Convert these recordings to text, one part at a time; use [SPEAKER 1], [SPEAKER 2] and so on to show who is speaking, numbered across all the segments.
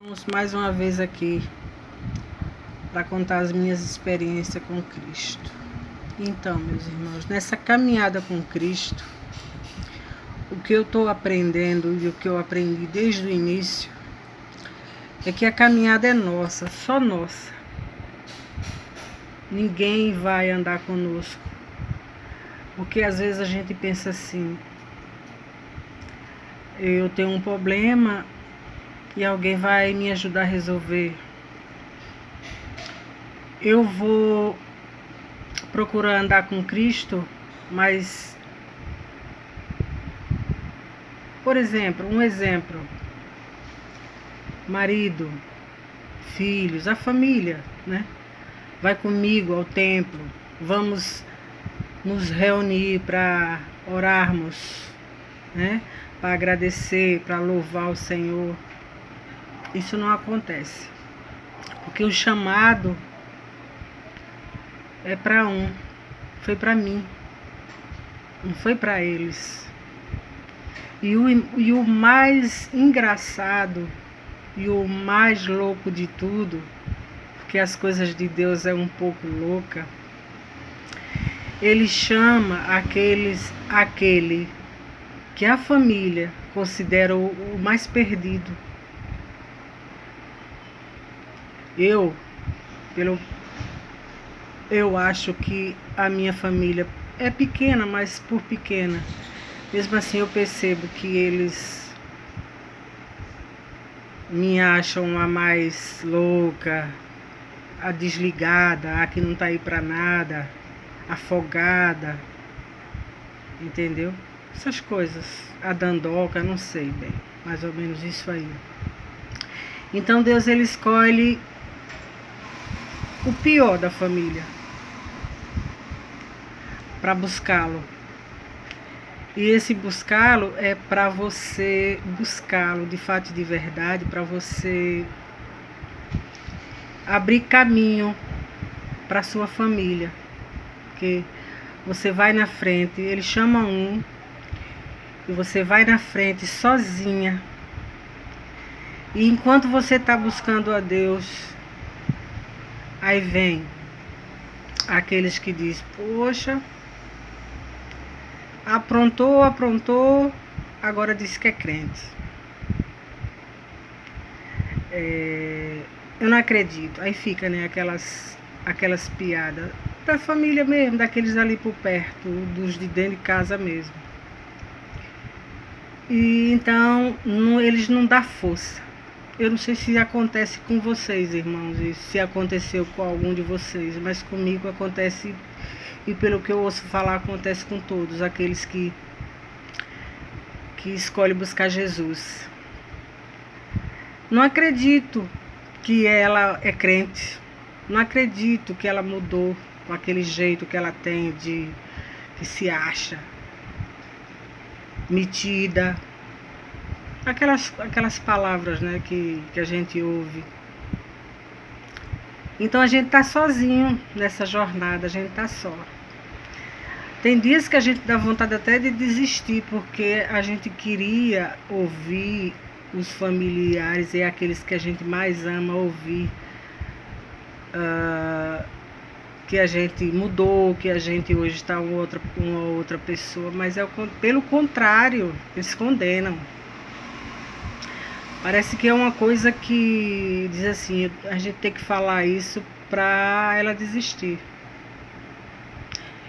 [SPEAKER 1] Vamos mais uma vez aqui para contar as minhas experiências com Cristo. Então, meus irmãos, nessa caminhada com Cristo, o que eu estou aprendendo e o que eu aprendi desde o início é que a caminhada é nossa, só nossa. Ninguém vai andar conosco. Porque às vezes a gente pensa assim, eu tenho um problema e alguém vai me ajudar a resolver. Eu vou procurar andar com Cristo, mas, por exemplo, marido, filhos, a família, né? Vai comigo ao templo, vamos nos reunir para orarmos, né? Para agradecer, para louvar o Senhor. Isso não acontece, porque o chamado é para foi para mim, não foi para eles. E o mais engraçado e o mais louco de tudo, porque as coisas de Deus é um pouco louca, ele chama aquele que a família considera o mais perdido. Eu acho que a minha família é pequena, mas por pequena, mesmo assim eu percebo que eles me acham a mais louca, a desligada, a que não tá aí pra nada, afogada, entendeu? Essas coisas, a dandoca, não sei bem, mais ou menos isso aí. Então Deus, ele escolhe o pior da família para buscá-lo. E esse buscá-lo é para você buscá-lo de fato e de verdade, para você abrir caminho para sua família. Porque você vai na frente, ele chama e você vai na frente sozinha. E enquanto você está buscando a Deus, aí vem aqueles que dizem, poxa, aprontou, agora diz que é crente. Eu não acredito. Aí fica, né, aquelas piadas da família mesmo, daqueles ali por perto, dos de dentro de casa mesmo. E então eles não dão força. Eu não sei se acontece com vocês, irmãos, e se aconteceu com algum de vocês, mas comigo acontece, e pelo que eu ouço falar, acontece com todos aqueles que escolhem buscar Jesus. Não acredito que ela é crente, não acredito que ela mudou com aquele jeito que ela tem que se acha metida, aquelas palavras, né, que a gente ouve. Então a gente tá sozinho nessa jornada, a gente tá só. Tem dias que a gente dá vontade até de desistir, porque a gente queria ouvir os familiares e aqueles que a gente mais ama ouvir, que a gente mudou, que a gente hoje está uma outra pessoa, mas pelo contrário, eles condenam. Parece que é uma coisa que diz assim, a gente tem que falar isso para ela desistir.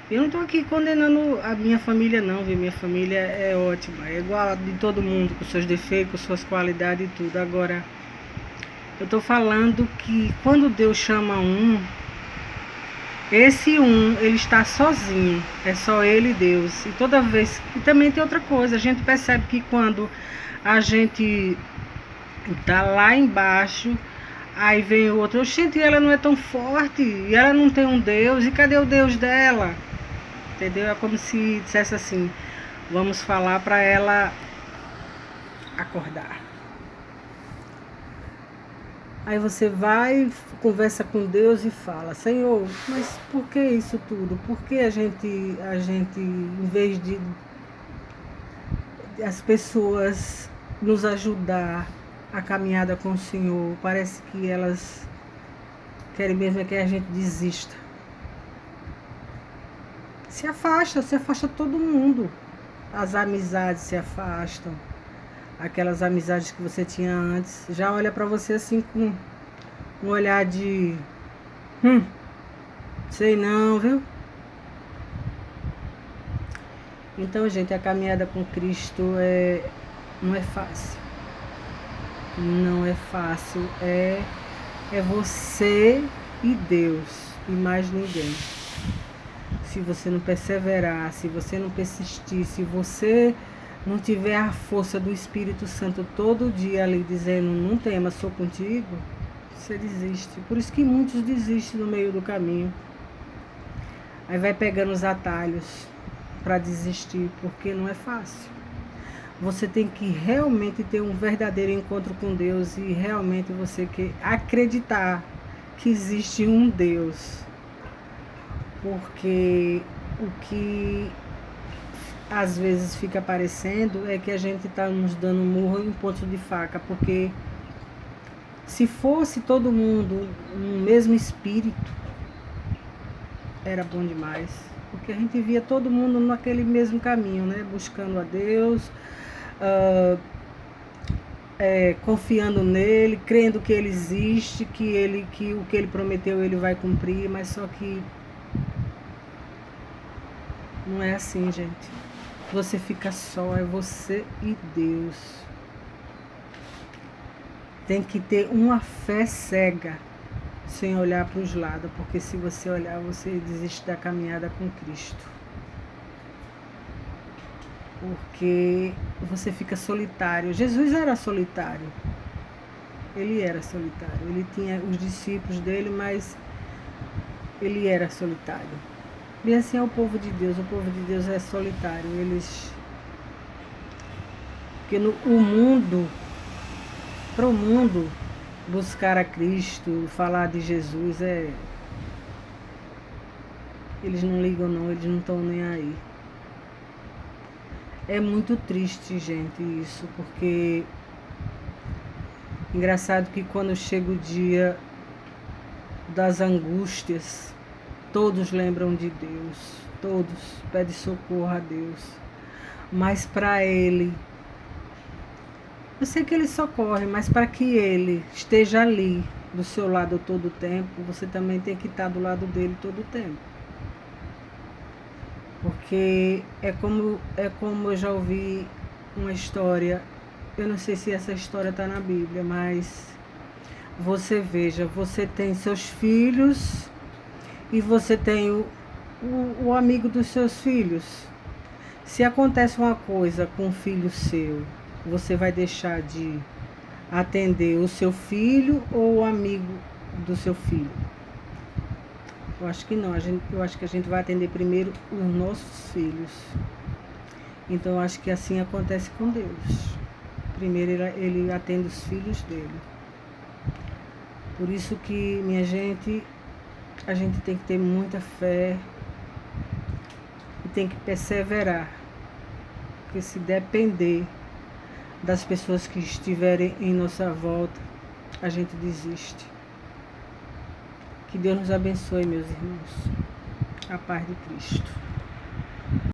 [SPEAKER 1] Eu não estou aqui condenando a minha família não, viu? Minha família é ótima, é igual a de todo mundo, com seus defeitos, com suas qualidades e tudo. Agora, eu estou falando que quando Deus chama esse ele está sozinho, é só ele e Deus. E toda vez, e também tem outra coisa, a gente percebe que quando a gente tá lá embaixo, aí vem o outro, gente, ela não é tão forte, e ela não tem um Deus, e cadê o Deus dela? Entendeu? É como se dissesse assim, vamos falar para ela acordar. Aí você vai, conversa com Deus e fala, Senhor, mas por que isso tudo? Por que a gente em vez de as pessoas nos ajudar, a caminhada com o Senhor. Parece que elas querem mesmo que a gente desista. Se afasta todo mundo. As amizades se afastam. Aquelas amizades que você tinha antes, já olha pra você assim com um olhar de sei não, viu? Então, gente, a caminhada com Cristo não é fácil. Não é fácil. É você e Deus e mais ninguém. Se você não perseverar, se você não persistir, se você não tiver a força do Espírito Santo todo dia ali dizendo, não temas, sou contigo, você desiste. Por isso que muitos desistem no meio do caminho. Aí vai pegando os atalhos para desistir, porque não é fácil. Você tem que realmente ter um verdadeiro encontro com Deus e realmente você acreditar que existe um Deus. Porque o que às vezes fica parecendo é que a gente está nos dando murro em ponto de faca, porque se fosse todo mundo no mesmo espírito, era bom demais. Porque a gente via todo mundo naquele mesmo caminho, né? Buscando a Deus, confiando nele, crendo que ele existe, que o que ele prometeu ele vai cumprir, mas só que não é assim, gente. Você fica só, é você e Deus. Tem que ter uma fé cega, sem olhar para os lados, porque se você olhar, você desiste da caminhada com Cristo. Porque você fica solitário. Jesus era solitário. Ele era solitário. Ele tinha os discípulos dele, mas ele era solitário. E assim é o povo de Deus. O povo de Deus é solitário. Porque o mundo, para o mundo, buscar a Cristo, falar de Jesus, eles não ligam não, eles não estão nem aí. É muito triste, gente, isso, porque engraçado que quando chega o dia das angústias, todos lembram de Deus, todos pedem socorro a Deus, mas para Ele, eu sei que Ele socorre, mas para que Ele esteja ali do seu lado todo o tempo, você também tem que estar do lado dele todo o tempo. Porque é como eu já ouvi uma história, eu não sei se essa história está na Bíblia, mas você veja, você tem seus filhos e você tem o amigo dos seus filhos. Se acontece uma coisa com um filho seu, você vai deixar de atender o seu filho ou o amigo do seu filho? Eu acho que não, eu acho que a gente vai atender primeiro os nossos filhos. Então eu acho que assim acontece com Deus. Primeiro ele atende os filhos dele. Por isso que, minha gente, a gente tem que ter muita fé e tem que perseverar. Porque se depender das pessoas que estiverem em nossa volta, a gente desiste. Que Deus nos abençoe, meus irmãos. A paz de Cristo.